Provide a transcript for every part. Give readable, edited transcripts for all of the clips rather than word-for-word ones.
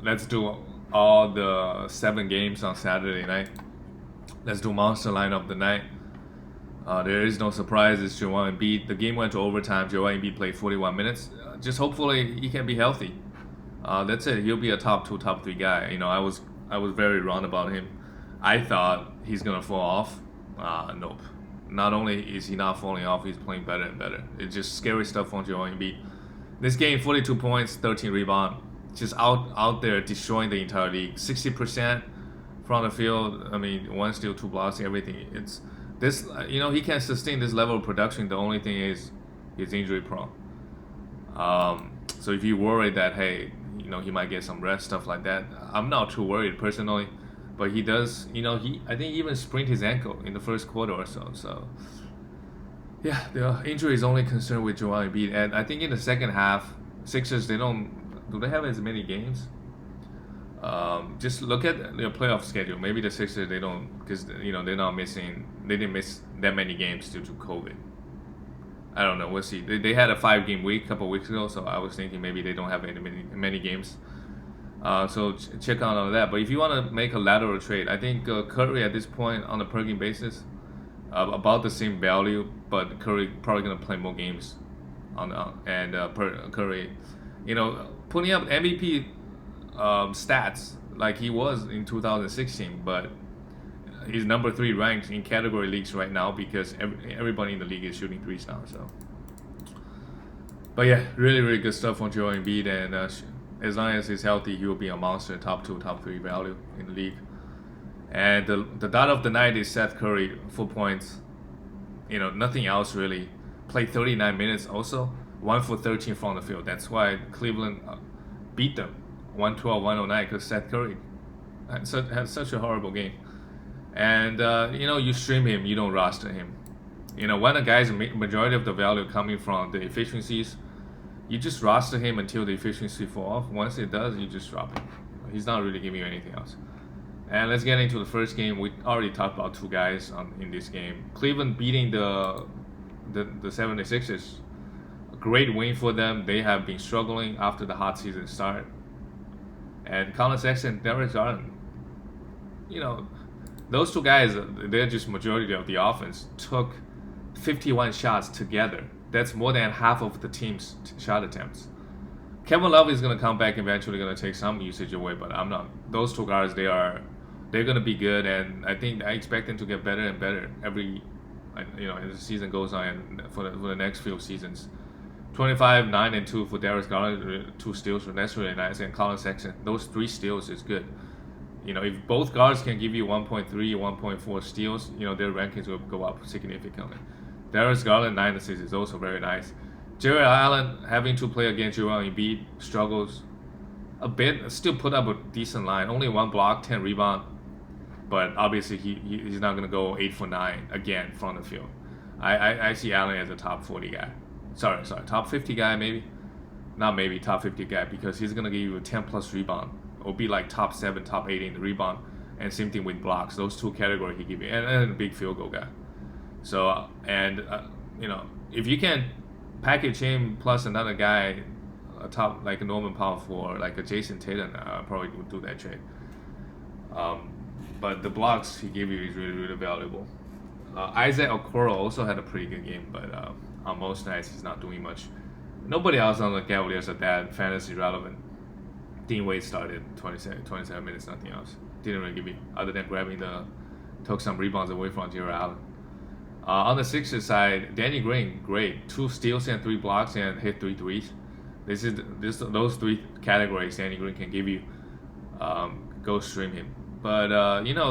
let's do all the 7 games on Saturday night. Let's do monster line of the night. There is no surprises. Joel Embiid. The game went to overtime. Joel Embiid played 41 minutes. Just hopefully he can be healthy. That's it. He'll be a top 2, top 3 guy. I was very wrong about him. I thought he's gonna fall off. Nope. Not only is he not falling off, he's playing better and better. It's just scary stuff from Joel Embiid. This game, 42 points, 13 rebounds. Just out there destroying the entire league. 60% from the field. I mean, 1 steal, 2 blocks, everything. It's this. He can sustain this level of production. The only thing is he's injury prone. So if you worry that he might get some rest, stuff like that, I'm not too worried personally. But he does, I think he even sprained his ankle in the first quarter or so. So yeah, the injury is only concerned with Joel Embiid, and I think in the second half, Sixers do they have as many games? Just look at their playoff schedule. Maybe the Sixers they don't, because they didn't miss that many games due to COVID. I don't know. We'll see. They had a 5-game week a couple weeks ago, so I was thinking maybe they don't have many games. So check out on that. But if you want to make a lateral trade, I think Curry at this point on a per game basis, about the same value, but Curry probably gonna play more games Curry, putting up MVP stats like he was in 2016, but he's number 3 ranked in category leagues right now because everybody in the league is shooting threes now. So, but yeah, really really good stuff from Joel Embiid, and as long as he's healthy, he will be a monster, top 2, top 3 value in the league. And the dot of the night is Seth Curry, 4 points. Nothing else really. Played 39 minutes also, 1 for 13 from the field. That's why Cleveland beat them 112-109, because Seth Curry had such a horrible game. And you stream him, you don't roster him. When a guy's majority of the value coming from the efficiencies, you just roster him until the efficiency fall off. Once it does, you just drop him. He's not really giving you anything else. And let's get into the first game. We already talked about 2 guys in this game. Cleveland beating the 76ers. A great win for them. They have been struggling after the hot season start. And Colin Sexton, Darius Garland. Those 2 guys, they're just majority of the offense, took 51 shots together. That's more than half of the team's shot attempts. Kevin Love is going to come back eventually, going to take some usage away, but I'm not. Those 2 guys, they're going to be good, and I expect them to get better and better as the season goes on and for the next few seasons. 25, 9, and 2 for Darius Garland, 2 steals, that's really nice, and Colin Sexton, those 3 steals is good. If both guards can give you 1.3, 1.4 steals, their rankings will go up significantly. Darius Garland 9 assists is also very nice. Jared Allen having to play against Joel Embiid struggles a bit. Still put up a decent line. Only 1 block, 10 rebound. But obviously he's not going to go 8 for 9 again from the field. I see Allen as a top 40 guy. Sorry, top 50 guy maybe. Not maybe, top 50 guy, because he's going to give you a 10 plus rebound. Or be like top 7, top 8 in the rebound. And same thing with blocks. Those 2 categories he give you. And a big field goal guy. So, if you can package him plus another guy, a top like a Norman Powell for like a Jason Tatum, I probably would do that trade. But the blocks he gave you is really, really valuable. Isaac Okoro also had a pretty good game, but on most nights he's not doing much. Nobody else on the Cavaliers are that fantasy relevant. Dean Wade started 27 minutes, nothing else. Didn't really give me, other than took some rebounds away from Jared Allen. On the Sixers side, Danny Green, great. 2 steals and 3 blocks and hit 3 threes. Those 3 categories Danny Green can give you. Go stream him. But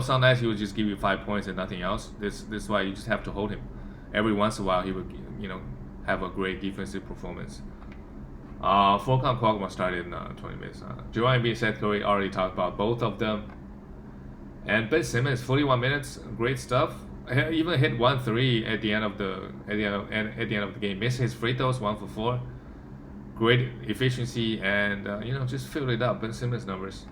some nights he would just give you 5 points and nothing else. This is why you just have to hold him. Every once in a while he would have a great defensive performance. Furkan Korkmaz started in 20 minutes. Joel Embiid, Seth Curry, already talked about both of them. And Ben Simmons, 41 minutes, great stuff. He even hit 1-3 at the end of the game. Missed his free throws, 1 for 4. Great efficiency, and just filled it up. Ben Simmons numbers.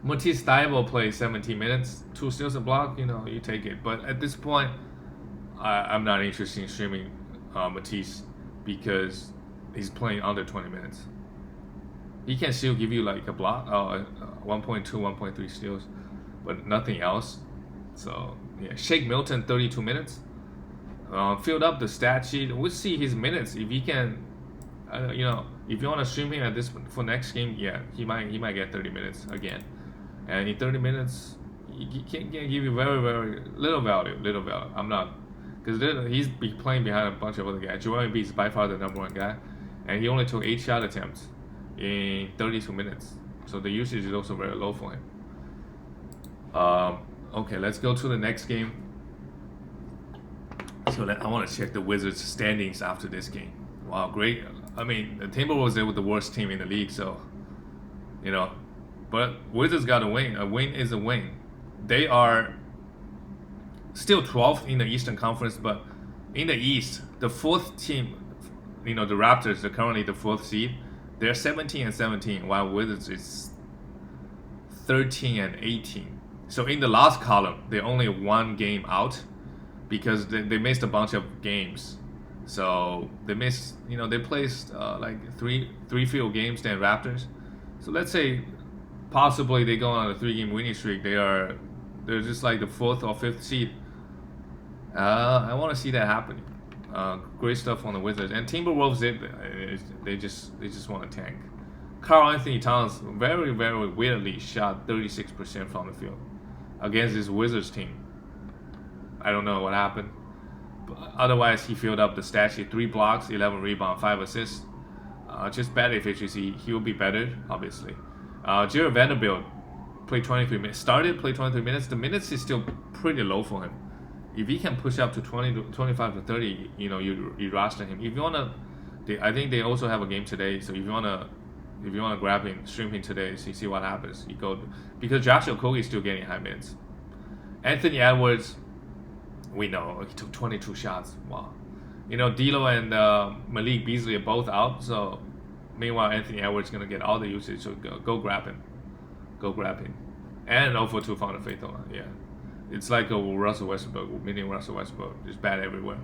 Matisse Thybulle played 17 minutes, 2 steals, a block. You take it. But at this point, I'm not interested in streaming Matisse because he's playing under 20 minutes. He can still give you like a block, 1.2, 1.3 steals, but nothing else. So yeah, Shake Milton 32 minutes. Filled up the stat sheet. We'll see his minutes if he can. If you want to stream him at this for next game, yeah, he might get 30 minutes again, and in 30 minutes he can give you very very little value. I'm not, because he's playing behind a bunch of other guys. Joel Embiid is by far the number one guy, and he only took 8 shot attempts in 32 minutes. So the usage is also very low for him. Okay, let's go to the next game. So I want to check the Wizards' standings after this game. Wow, great. I mean, the Timberwolves, they were the worst team in the league, so, but Wizards got a win. A win is a win. They are still 12th in the Eastern Conference, but in the East, the fourth team, the Raptors are currently the 4th seed. They're 17 and 17, while Wizards is 13 and 18. So in the last column, they're only 1 game out because they missed a bunch of games. So they missed, they placed like three field games than Raptors. So let's say possibly they go on a 3-game winning streak. They're just like the 4th or 5th seed. I want to see that happening. Great stuff on the Wizards. And Timberwolves, they just want to tank. Karl Anthony Towns very very weirdly shot 36% from the field against this Wizards team. I don't know what happened. But otherwise, he filled up the stat sheet: 3 blocks, 11 rebounds, 5 assists. Just bad efficiency. He will be better, obviously. Jared Vanderbilt played 23 minutes. Played 23 minutes. The minutes is still pretty low for him. If he can push up to 25 to 30, you roster him. If you wanna, I think they also have a game today. So if you wanna grab him, stream him today, see what happens. You go, because Joshua Okogie is still getting high minutes. Anthony Edwards, we know he took 22 shots. Wow. D'Lo and Malik Beasley are both out. So meanwhile, Anthony Edwards is gonna get all the usage. So go grab him. And 0 for 2 from the free throw line. Yeah. It's like a Russell Westbrook, mini Russell Westbrook. It's bad everywhere.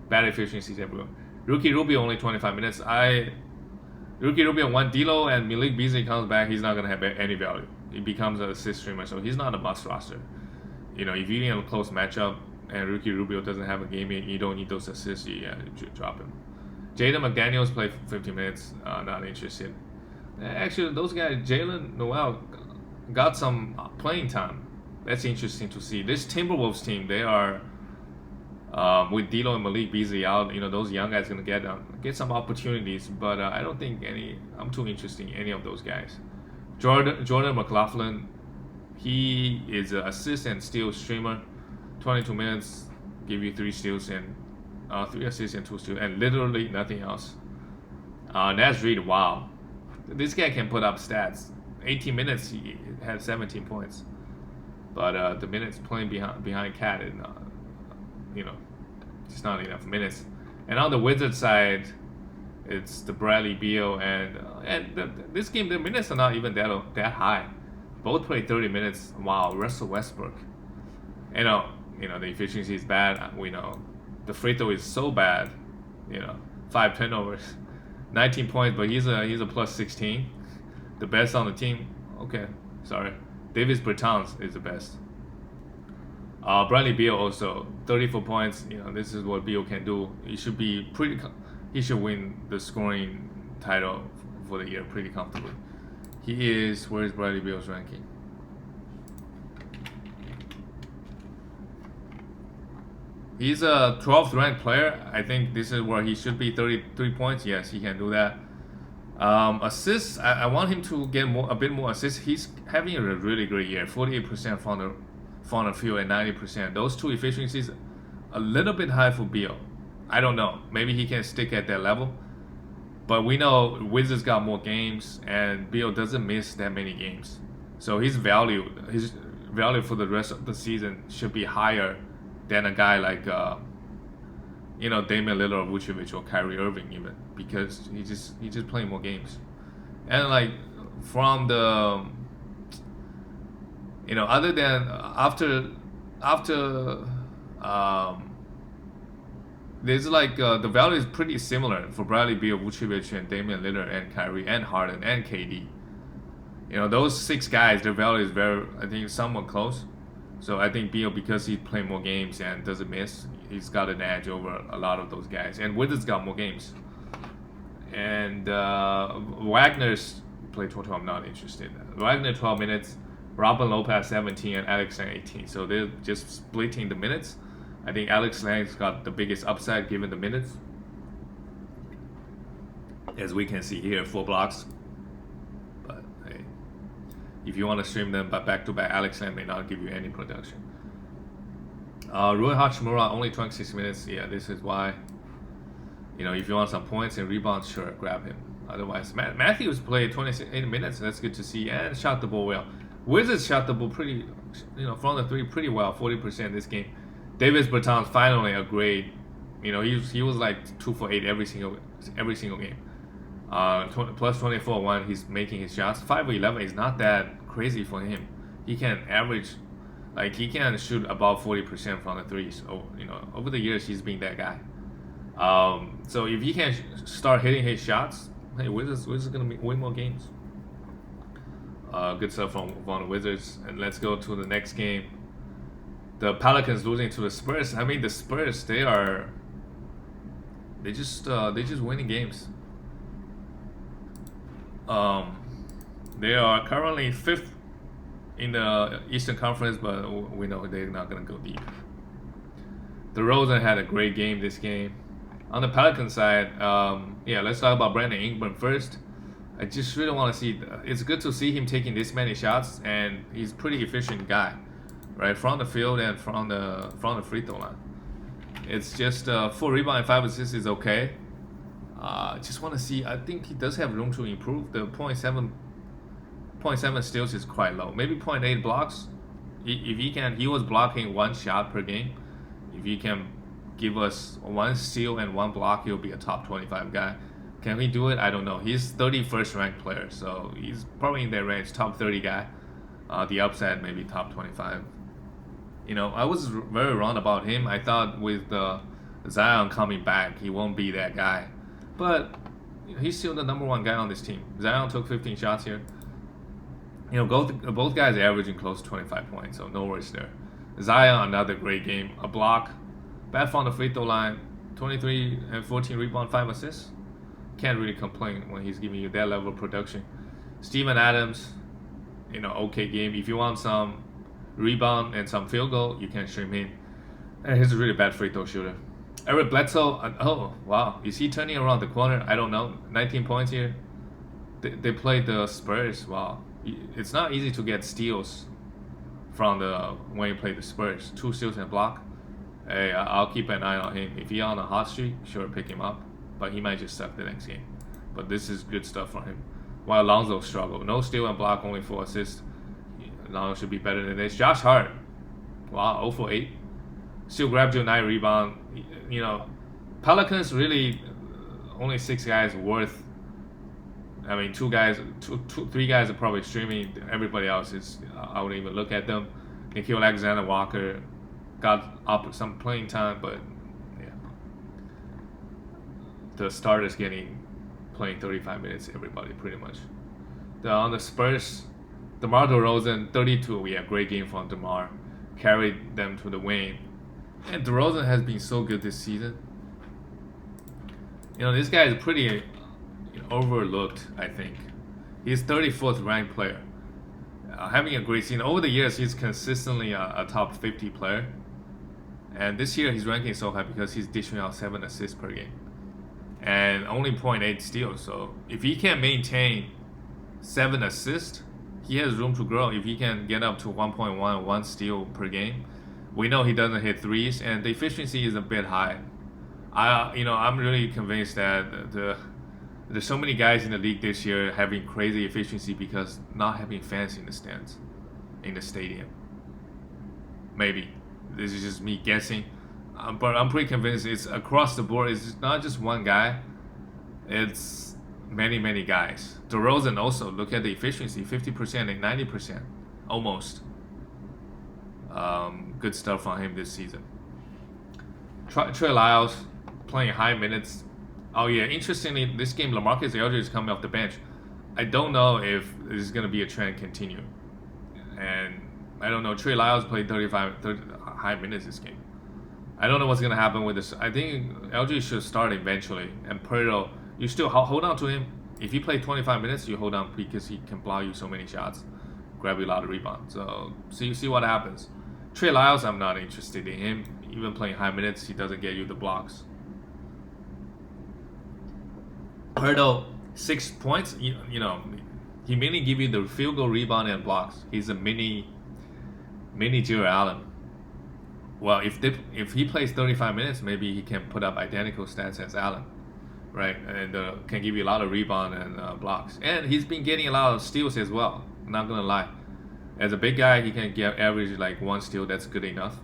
Bad efficiencies everywhere. Ricky Rubio only 25 minutes. Ricky Rubio, when D'Lo and Malik Beasley comes back, he's not going to have any value. He becomes an assist streamer, so he's not a must roster. If you're in a close matchup and Ricky Rubio doesn't have a game, you don't need those assists, you drop him. Jaden McDaniels played 15 minutes. Not interested. Actually, those guys, Jalen Noel, got some playing time. That's interesting to see. This Timberwolves team, they are with D'Lo and Malik Beasley out. Those young guys gonna get some opportunities, but I don't think I'm too interested in any of those guys. Jordan McLaughlin, he is an assist and steal streamer. 22 minutes, give you 3 steals and 3 assists and 2 steals, and literally nothing else. Naz Reid, wow, this guy can put up stats. 18 minutes, he had 17 points. But the minutes playing behind Cat, and it's not enough minutes. And on the Wizards side, it's the Bradley Beal this game, the minutes are not even that high. Both played 30 minutes. Wow, Russell Westbrook. The efficiency is bad. We know the free throw is so bad. 5 turnovers, 19 points, but he's a plus 16, the best on the team. Okay, sorry. Davis Bertans is the best. Bradley Beal also 34 points. This is what Beal can do. He should win the scoring title for the year pretty comfortably. Where is Bradley Beal's ranking? He's a 12th ranked player. I think this is where he should be. 33 points. Yes, he can do that. Assists, I want him to get a bit more assists. He's having a really great year. 48% from the field and 90%. Those two efficiencies, a little bit high for Beal. I don't know. Maybe he can stick at that level. But we know Wizards got more games, and Beal doesn't miss that many games. So his value for the rest of the season should be higher than a guy like Damian Lillard, or Vucevic, or Kyrie Irving even, because he's just playing more games. And like from the other than after there's like the value is pretty similar for Bradley Beal, Vucevic, and Damian Lillard, and Kyrie, and Harden, and KD. Those 6 guys, their value is I think, somewhat close. So I think Beal, because he's playing more games and doesn't miss, he's got an edge over a lot of those guys. And Wizards got more games. And Wagner's played 12. I'm not interested. Wagner 12 minutes, Robin Lopez 17, and Alex Lang 18. So they're just splitting the minutes. I think Alex Lang's got the biggest upside given the minutes. As we can see here, 4 blocks. But hey, if you want to stream them, but back-to-back, Alex Lang may not give you any production. Rui Hachimura, only 26 minutes. Yeah, this is why. If you want some points and rebounds, sure, grab him. Otherwise, Matthews played 28 minutes. That's good to see, and shot the ball well. Wizards shot the ball pretty, from the 3 pretty well, 40% this game. Davis Bertans finally a grade. He was like 2 for 8 every single game. Plus 24 when he's making his shots. 5 for 11 is not that crazy for him. He can average, he can shoot about 40% from the 3s. So, over the years he's been that guy. So if he can start hitting his shots, hey, Wizards gonna win more games. Good stuff from the Wizards. And let's go to the next game. The Pelicans losing to the Spurs. I mean, the Spurs, they just winning games. They are currently 5th in the Eastern Conference, but we know they're not gonna go deep. DeRozan had a great game this game. On the Pelican side, let's talk about Brandon Ingram first. I just really want to see. It's good to see him taking this many shots, and he's a pretty efficient guy, right, from the field and from the free throw line. It's just 4 rebounds and 5 assists is okay. Just want to see. I think he does have room to improve. The 0.7 steals is quite low. Maybe 0.8 blocks. If he can, he was blocking 1 shot per game. If he can give us 1 steal and 1 block, he'll be a top 25 guy. Can he do it? I don't know. He's 31st ranked player, so he's probably in that range, top 30 guy. The upside maybe top 25. I was very wrong about him. I thought with Zion coming back, he won't be that guy. But he's still the number 1 guy on this team. Zion took 15 shots here. Both guys are averaging close to 25 points, so no worries there. Zion, another great game. A block. Bad from the free throw line, 23 and 14 rebound, 5 assists. Can't really complain when he's giving you that level of production. Steven Adams, okay game. If you want some rebound and some field goal, you can stream him. And he's a really bad free throw shooter. Eric Bledsoe, oh wow, is he turning around the corner? I don't know. 19 points here. They played the Spurs. Wow, it's not easy to get steals from when you play the Spurs. 2 steals and a block. Hey, I'll keep an eye on him. If he's on a hot streak, sure, pick him up. But he might just suck the next game. But this is good stuff from him. While Lonzo struggled. No steal and block, only 4 assists. Lonzo should be better than this. Josh Hart. Wow, 0 for 8. Still grabbed you a 9 rebound. Pelicans really only 6 guys worth. I mean, 3 guys are probably streaming. Everybody else is, I wouldn't even look at them. Nikhil Alexander-Walker got up some playing time, but yeah, the starters playing 35 minutes. Everybody pretty much. On the Spurs, DeMar DeRozan 32. Yeah, great game from DeMar, carried them to the win. And DeRozan has been so good this season. This guy is pretty overlooked. I think he's 34th ranked player, having a great season. Over the years, he's consistently a top 50 player. And this year he's ranking so high because he's dishing out 7 assists per game and only 0.8 steals. So if he can maintain 7 assists, he has room to grow. If he can get up to 1.1, 1 steal per game, we know he doesn't hit 3s, and the efficiency is a bit high. I'm really convinced that there's so many guys in the league this year having crazy efficiency because not having fans in the stands, in the stadium. Maybe. This is just me guessing, but I'm pretty convinced it's across the board. It's not just one guy. It's many guys. DeRozan also, look at the efficiency, 50% and 90%, almost. Good stuff on him this season. Trey Lyles playing high minutes. Oh yeah, interestingly, this game LaMarcus Aldridge is coming off the bench. I don't know if this is gonna be a trend continue, and I don't know. Trey Lyles played 30 high minutes this game. I don't know what's gonna happen with this. I think LG should start eventually, and Pirtle, you still hold on to him. If he play 25 minutes, you hold on because he can block you so many shots, grab you a lot of rebounds. So see what happens. Trey Lyles, I'm not interested in him. Even playing high minutes, he doesn't get you the blocks. Pirtle, 6 points. You know, he mainly give you the field goal, rebound, and blocks. He's a mini Jared Allen. Well, if he plays 35 minutes, maybe he can put up identical stats as Allen, right? And can give you a lot of rebound and blocks. And he's been getting a lot of steals as well. Not gonna lie, as a big guy, he can get average like 1 steal. That's good enough.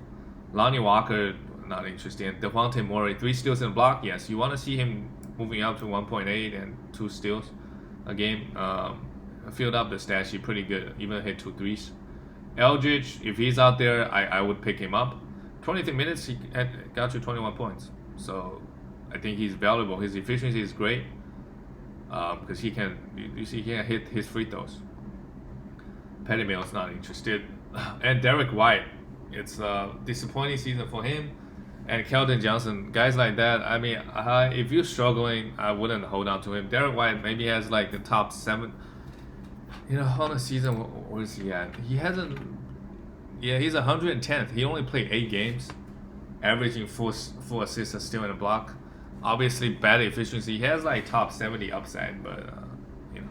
Lonnie Walker, not interested. Devontae Murray, 3 steals and a block. Yes, you want to see him moving up to 1.8 and 2 steals a game. Filled up the stat sheet pretty good. Even hit 2 threes. Eldridge, if he's out there, I would pick him up. 23 minutes, he got you 21 points. So I think he's valuable. His efficiency is great because he can. You see, he can hit his free throws. Patty Mills not interested, and Derek White. It's a disappointing season for him. And Keldon Johnson, guys like that. I mean, if you're struggling, I wouldn't hold on to him. Derek White maybe has like the top 7. You know, on the season, where is he at? He hasn't. Yeah, he's 110th. He only played 8 games, averaging 4 assists, a steal, and a block. Obviously, bad efficiency. He has like top 70 upside, but you know,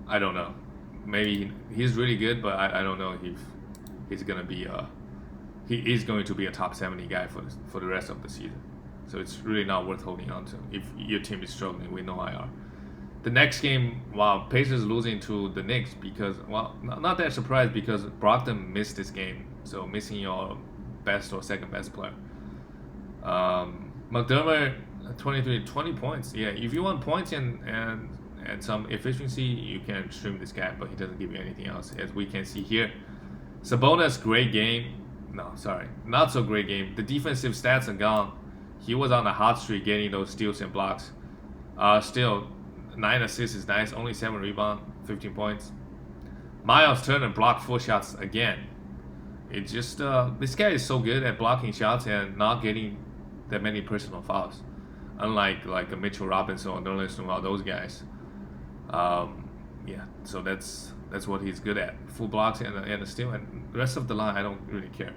I don't know. Maybe he's really good, but I don't know if he's gonna be he is going to be a top 70 guy for the rest of the season. So it's really not worth holding on to if your team is struggling with no IR. The next game, wow, Pacers losing to the Knicks because, well, not that surprised because Brogdon missed this game, so missing your best or second best player. McDermott, 20 points. Yeah, if you want points and some efficiency, you can stream this guy, but he doesn't give you anything else, as we can see here. Sabonis, great game. No, sorry, not so great game. The defensive stats are gone. He was on a hot streak getting those steals and blocks. Still, 9 assists is nice. Only 7 rebounds, 15 points. Miles Turner blocked 4 shots again. It just this guy is so good at blocking shots and not getting that many personal fouls, unlike like a Mitchell Robinson or Nerlens Noel, those guys. Yeah, so that's what he's good at. Full blocks and a steal, and the rest of the line I don't really care.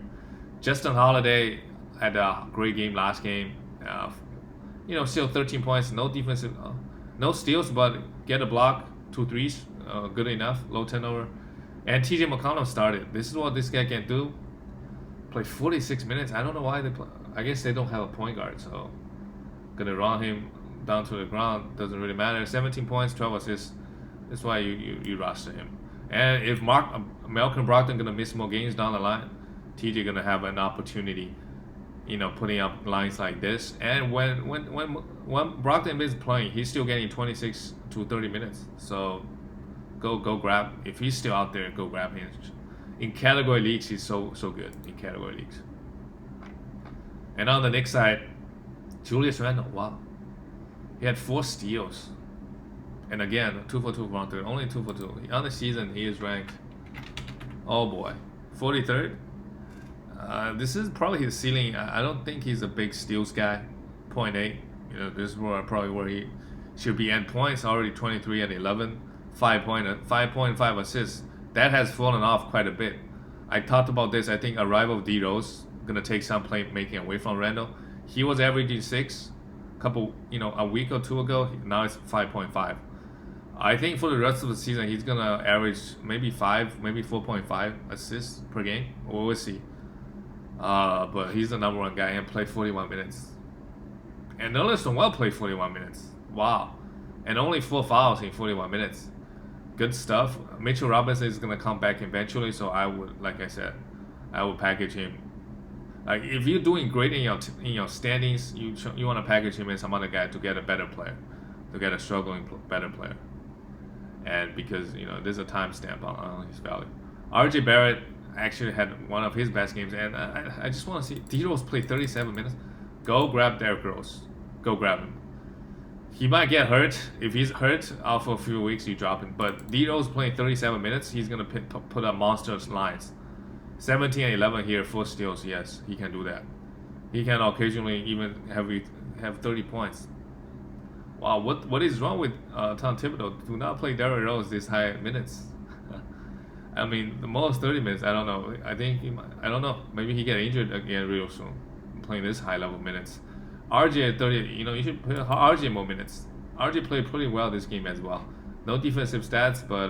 Justin Holiday had a great game last game. You know, still 13 points, no defensive, no steals, but get a block, 2 threes, good enough, low turnover. And TJ McConnell started. This is what this guy can do. Played 46 minutes. I don't know why they play. I guess they don't have a point guard, so gonna run him down to the ground. Doesn't really matter. 17 points, 12 assists. That's why you roster him. And if Malcolm Brogdon gonna miss more games down the line, TJ gonna have an opportunity, you know, putting up lines like this. And when Brogdon is playing, he's still getting 26 to 30 minutes. So go grab. If he's still out there, go grab him. In category leagues, he's so good in category leagues. And on the Knicks side, Julius Randle, wow, he had 4 steals. And again, 2 for 2 from 3, only 2 for 2. On the season, he is ranked, oh boy, 43rd. This is probably his ceiling. I don't think he's a big steals guy. 0.8. You know, this is probably where he should be. And points already 23 and 11. 5.5 assists. That has fallen off quite a bit. I talked about this. I think arrival of D Rose gonna take some playmaking away from Randle. He was averaging 6 a week or 2 ago. Now it's 5.5. I think for the rest of the season he's gonna average maybe 5, maybe 4.5 assists per game. We'll see. But he's the #1 guy and played 41 minutes. And Nerlens Noel played 41 minutes. Wow. And only 4 fouls in 41 minutes. Good stuff. Mitchell Robinson is going to come back eventually, so I would, like I said, I would package him. Like, if you're doing great in your standings, you want to package him and some other guy to get a better player, to get a struggling better player. And because, you know, there's a timestamp on his value. RJ Barrett actually had one of his best games, and I just want to see D Rose play 37 minutes. Go grab Derrick Rose. Go grab him. He might get hurt. If he's hurt out for a few weeks, you drop him. But Dito's playing 37 minutes. He's gonna put up monstrous lines. 17 and 11 here, 4 steals. Yes, he can do that. He can occasionally even have 30 points. Wow, what is wrong with Tom Thibodeau? Do not play Derrick Rose this high minutes. I mean, the most 30 minutes. I don't know. I think I don't know. Maybe he get injured again real soon, playing this high level minutes. RJ at 30. You should put RJ more minutes. RJ played pretty well this game as well. No defensive stats, but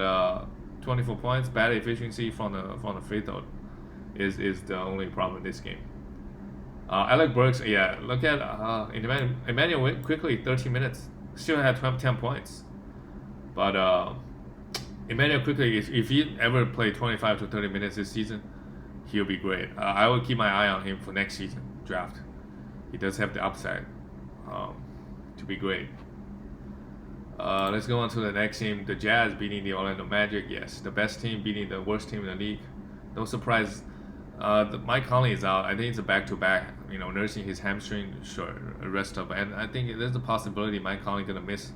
24 points, bad efficiency from the free throw is the only problem in this game. Alec Burks, yeah. Look at Emmanuel quickly, 13 minutes. Still had 10 points. But Emmanuel quickly, if he ever play 25 to 30 minutes this season, he'll be great. I will keep my eye on him for next season draft. He does have the upside to be great. Let's go on to the next team. The Jazz beating the Orlando Magic. Yes, the best team beating the worst team in the league. No surprise. Mike Conley is out. I think it's a back-to-back. Nursing his hamstring. Sure, the rest of, and I think there's a possibility Mike Conley gonna miss,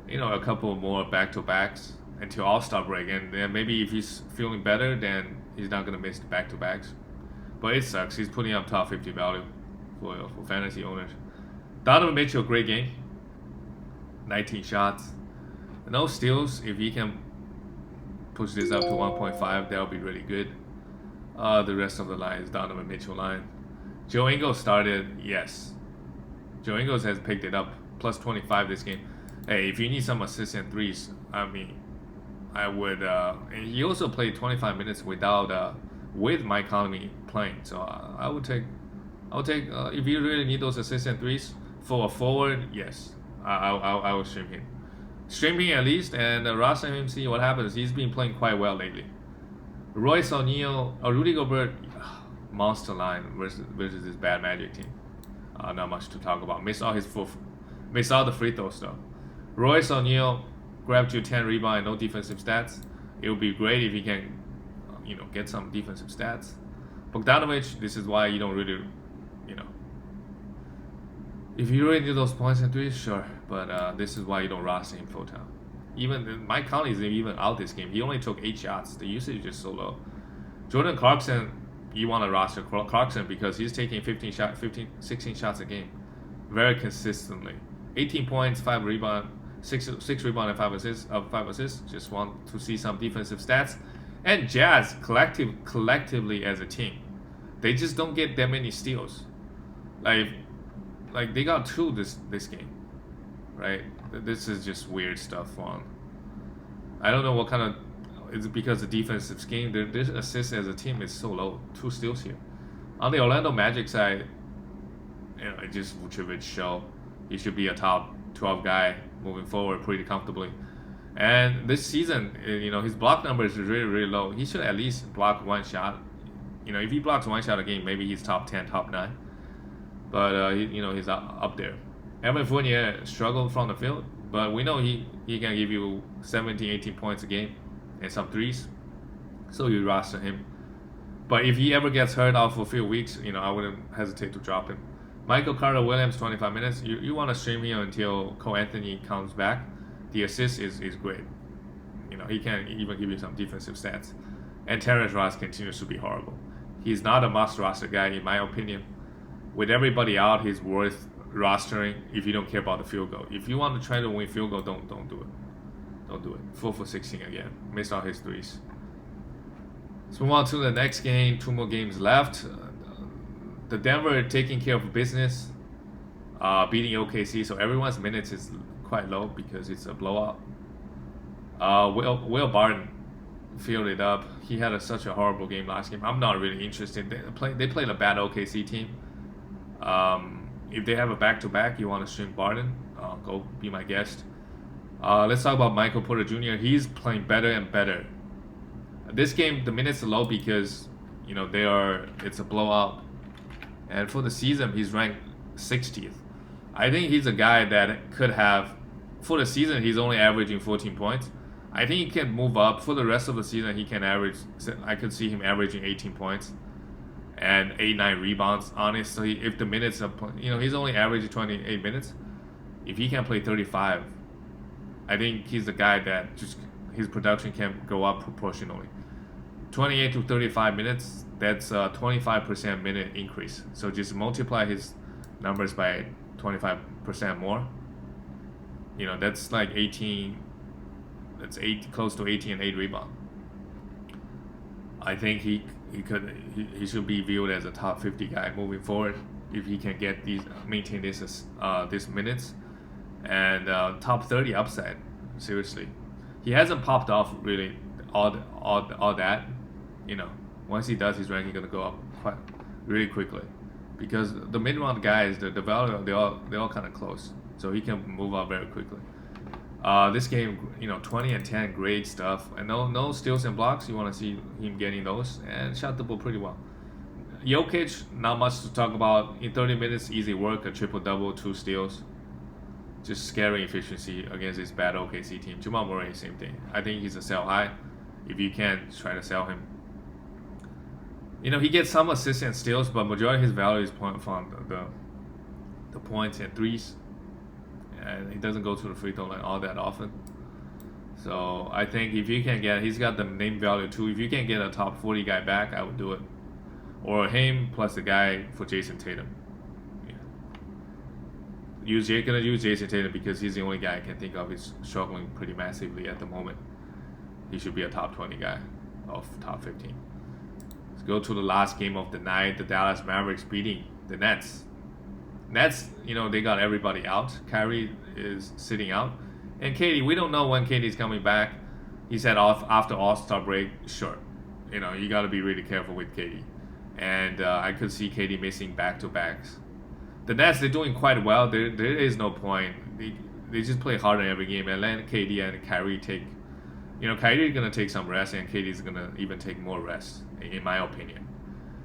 a couple more back-to-backs until All-Star break, and then maybe if he's feeling better, then he's not gonna miss the back-to-backs. But it sucks. He's putting up top 50 value for fantasy owners. Donovan Mitchell, great game. 19 shots, no steals. If he can push this up to 1.5, that'll be really good. The rest of the line is Donovan Mitchell line. Joe Ingles started, yes. Joe Ingles has picked it up, plus 25 this game. Hey, if you need some assists and threes, I mean, I would. And he also played 25 minutes with Mike Conley playing. So I would take. If you really need those assists and threes for a forward, yes, I will stream him. Stream him at least, and roster him. See what happens. He's been playing quite well lately. Royce O'Neal, Rudy Gobert, monster line versus this bad Magic team. Not much to talk about. Missed all the free throw stuff. Royce O'Neal grabbed you 10 rebound, no defensive stats. It would be great if he can, get some defensive stats. Bogdanovich, this is why you don't really, if you really need those points and threes, sure. But this is why you don't roster him full time. Even Mike Conley is even out this game. He only took 8 shots. The usage is just so low. Jordan Clarkson, you want to roster Clarkson because he's taking 16 shots a game, very consistently. 18 points, 5 rebound, 6 rebound and 5 assists. Just want to see some defensive stats. And Jazz collectively as a team, they just don't get that many steals. Like they got 2 this game, right? This is just weird stuff. I don't know what kind of. It's because the defensive scheme. Their assists as a team is so low. 2 steals here. On the Orlando Magic side, it just Vucevic show. He should be a top 12 guy moving forward pretty comfortably. And this season, his block numbers is really, really low. He should at least block 1 shot. If he blocks 1 shot a game, maybe he's top 10, top 9. But he's up there. Evan Fournier struggled from the field, but we know he can give you 17, 18 points a game and some threes. So you roster him. But if he ever gets hurt out for a few weeks, I wouldn't hesitate to drop him. Michael Carter-Williams, 25 minutes. You want to stream him until Cole Anthony comes back. The assist is great. He can even give you some defensive stats. And Terrence Ross continues to be horrible. He's not a must roster guy in my opinion. With everybody out, he's worth rostering if you don't care about the field goal. If you want to try to win field goal, don't do it. Don't do it. 4 for 16 again. Missed all his threes. Let's move on to the next game. 2 more games left. The Denver taking care of business, beating OKC. So everyone's minutes is quite low because it's a blowout. Will Barton filled it up. He had such a horrible game last game. I'm not really interested. They played a bad OKC team. If they have a back-to-back, you want to stream Barton, go be my guest. Let's talk about Michael Porter Jr. He's playing better and better. This game, the minutes are low because it's a blowout. And for the season, he's ranked 60th. I think he's a guy that could have, for the season, he's only averaging 14 points. I think he can move up. For the rest of the season, he can average, I could see him averaging 18 points and 8-9 rebounds. Honestly, if the minutes are, he's only averaging 28 minutes. If he can play 35, I think he's the guy that just his production can go up proportionally. 28 to 35 minutes, that's a 25% minute increase. So just multiply his numbers by 25% more. You know, that's like 18. That's close to 18 and 8 rebound. I think he should be viewed as a top 50 guy moving forward if he can get maintain this minutes, and top 30 upside. Seriously, he hasn't popped off really all that. You know, once he does, his ranking gonna go up quite really quickly, because the mid round guys, the value they're all kind of close, so he can move up very quickly. This game, 20 and 10, great stuff, and no steals and blocks. You want to see him getting those, and shot the ball pretty well. Jokic, not much to talk about. In 30 minutes, easy work, a triple-double, 2 steals. Just scary efficiency against this bad OKC team. Jamal Murray, same thing. I think he's a sell high. If you can, try to sell him. He gets some assists and steals, but majority of his value is from the points and threes. And he doesn't go to the free throw line all that often. So I think if you can he's got the name value too. If you can get a top 40 guy back, I would do it. Or him plus the guy for Jason Tatum. Yeah. Gonna use Jason Tatum because he's the only guy I can think of is struggling pretty massively at the moment. He should be a top 20 guy of top 15. Let's go to the last game of the night. The Dallas Mavericks beating the Nets. Nets, they got everybody out. Kyrie is sitting out. And KD, we don't know when KD's coming back. He said after All-Star break, sure. You got to be really careful with KD. And I could see KD missing back-to-backs. The Nets, they're doing quite well. There is no point. They just play harder every game. And then KD and Kyrie take... Kyrie is going to take some rest, and KD is going to even take more rest, in my opinion.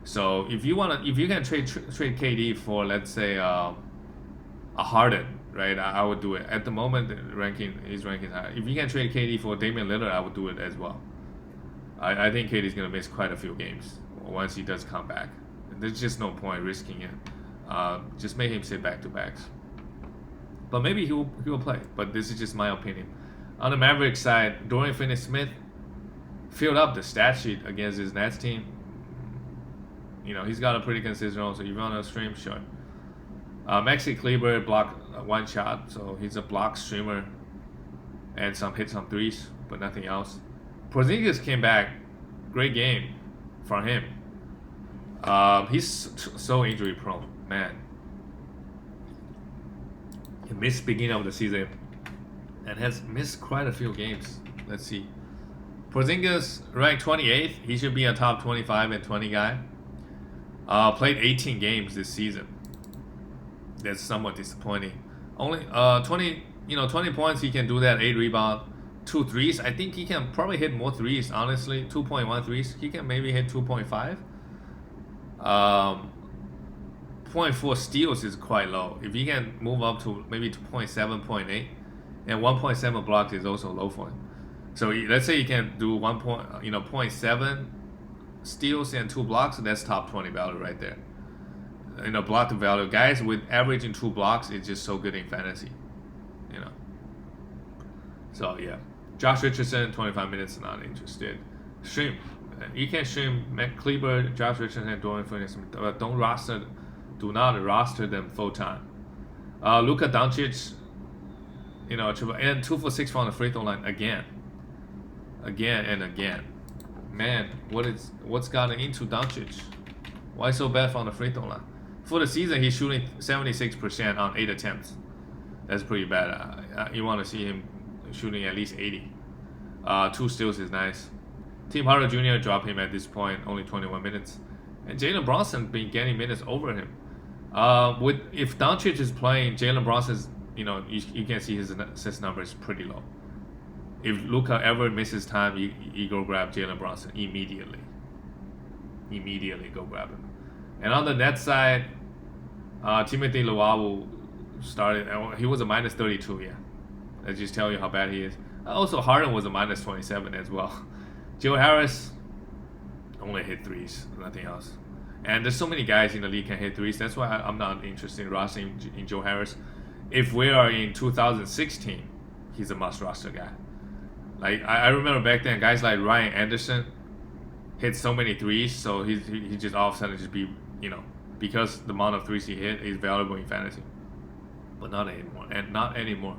So if you can trade KD for, let's say, a Harden, right? I would do it. At the moment, his ranking high. If you can trade KD for Damian Lillard, I would do it as well. I think KD is gonna miss quite a few games once he does come back. There's just no point risking it. Just make him sit back to backs. But maybe he will play. But this is just my opinion. On the Mavericks side, Dorian Finney-Smith filled up the stat sheet against his Nets team. He's got a pretty consistent role, so if you want to stream, sure. Maxi Kleber blocked one shot, so he's a block streamer and hit some threes, but nothing else. Porzingis came back, great game for him. He's so injury prone, man. He missed beginning of the season and has missed quite a few games. Let's see. Porzingis ranked 28th. He should be a top 25 and 20 guy. Played 18 games this season. That's somewhat disappointing. Only 20 points. He can do that. 8 rebound, 2 threes. I think he can probably hit more threes. Honestly, 2.1 threes. He can maybe hit 2.5. 0.4 steals is quite low. If he can move up to maybe 2.7, 0.8, and 1.7 blocks is also low for him. So let's say he can do 0.7 steals and 2 blocks. That's top 20 value right there. Block value, guys with averaging 2 blocks is just so good in fantasy. So yeah, Josh Richardson, 25 minutes, not interested. Stream, you can stream Kleber, Josh Richardson, and Dorian Finney-Smith, but do not roster them full time. Luka Doncic, and 2 for 6 from the free throw line again and again. Man, what's gotten into Doncic? Why so bad from the free throw line? For the season, he's shooting 76% on 8 attempts. That's pretty bad. You want to see him shooting at least 80. 2 steals is nice. Tim Hardaway Jr. dropped him at this point, only 21 minutes. And Jalen Brunson been getting minutes over him. If Doncic is playing, Jalen Brunson's, you can see his assist number is pretty low. If Luka ever misses time, you go grab Jalen Brunson immediately. Immediately go grab him. And on the net side, Timothy Luwawu started. He was a minus 32. Yeah, that just tell you how bad he is. Also, Harden was a minus 27 as well. Joe Harris only hit threes, nothing else. And there's so many guys in the league can hit threes. That's why I'm not interested in rostering in Joe Harris. if we are in 2016, he's a must roster guy. Like I remember back then, guys like Ryan Anderson hit so many threes, so he just all of a sudden just be, because the amount of threes he hit is valuable in fantasy. But not anymore, and not anymore.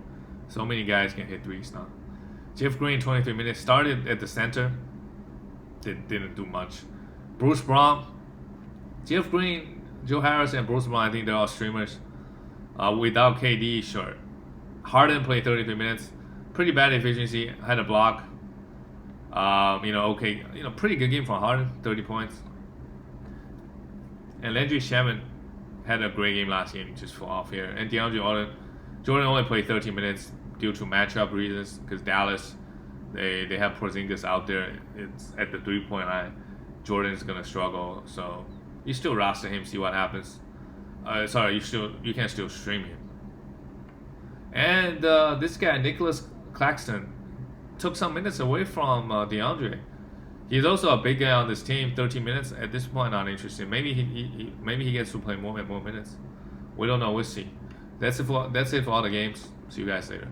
So many guys can hit threes now. Jeff Green, 23 minutes, started at the center, didn't do much. Bruce Brown, Jeff Green, Joe Harris, and Bruce Brown, I think they're all streamers. Without KD, sure. Harden played 33 minutes, pretty bad efficiency, had a block. Okay, pretty good game from Harden, 30 points. And Landry Shamet had a great game last game, just fall off here. And DeAndre Jordan only played 13 minutes due to matchup reasons, because Dallas, they have Porzingis out there. It's at the 3-point line. Jordan's gonna struggle, so you still roster him, see what happens. You can still stream him. And this guy Nicholas Claxton took some minutes away from DeAndre. He's also a big guy on this team. 13 minutes at this point, not interesting. Maybe he gets to play more and more minutes. We don't know. We'll see. That's it for all the games. See you guys later.